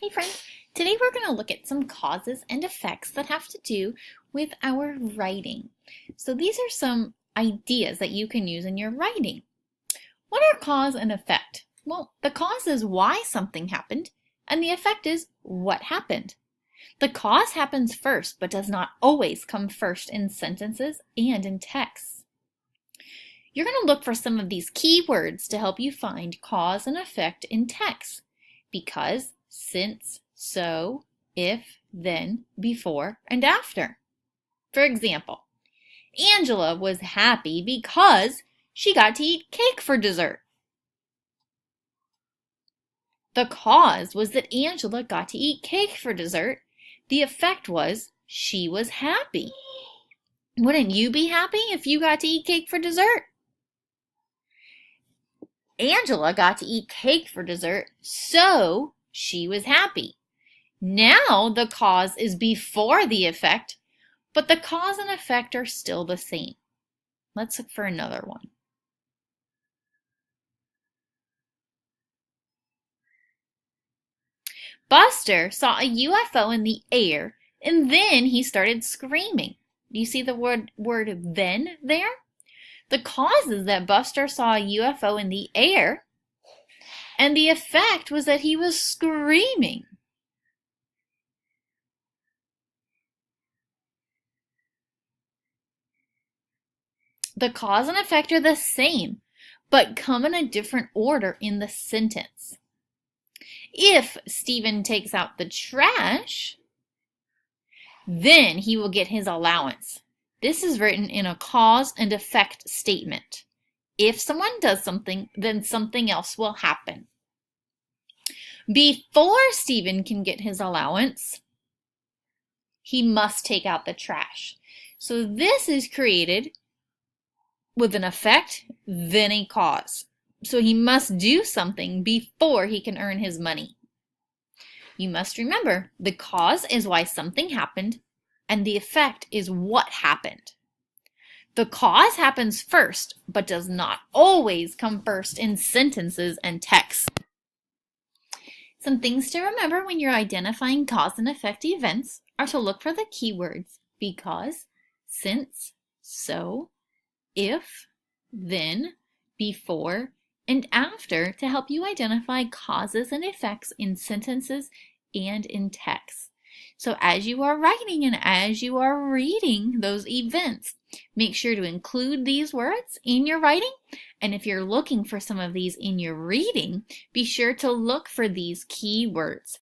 Hey friends, today we're going to look at some causes and effects that have to do with our writing. So these are some ideas that you can use in your writing. What are cause and effect? Well, the cause is why something happened, and the effect is what happened. The cause happens first, but does not always come first in sentences and in texts. You're going to look for some of these key words to help you find cause and effect in text. Because, since, so, if, then, before, and after. For example, Angela was happy because she got to eat cake for dessert. The cause was that Angela got to eat cake for dessert. The effect was she was happy. Wouldn't you be happy if you got to eat cake for dessert? Angela got to eat cake for dessert, so she was happy. Now the cause is before the effect, but the cause and effect are still the same. Let's look for another one. Buster saw a UFO in the air, and then he started screaming. Do you see the word then there? The cause is that Buster saw a UFO in the air, and the effect was that he was screaming. The cause and effect are the same, but come in a different order in the sentence. If Stephen takes out the trash, then he will get his allowance. This is written in a cause and effect statement. If someone does something, then something else will happen. Before Stephen can get his allowance, he must take out the trash. So this is created with an effect, then a cause. So he must do something before he can earn his money. You must remember, the cause is why something happened, and the effect is what happened. The cause happens first, but does not always come first in sentences and texts. Some things to remember when you're identifying cause and effect events are to look for the keywords because, since, so, if, then, before, and after to help you identify causes and effects in sentences and in text. So as you are writing and as you are reading those events, make sure to include these words in your writing. And if you're looking for some of these in your reading, be sure to look for these key words.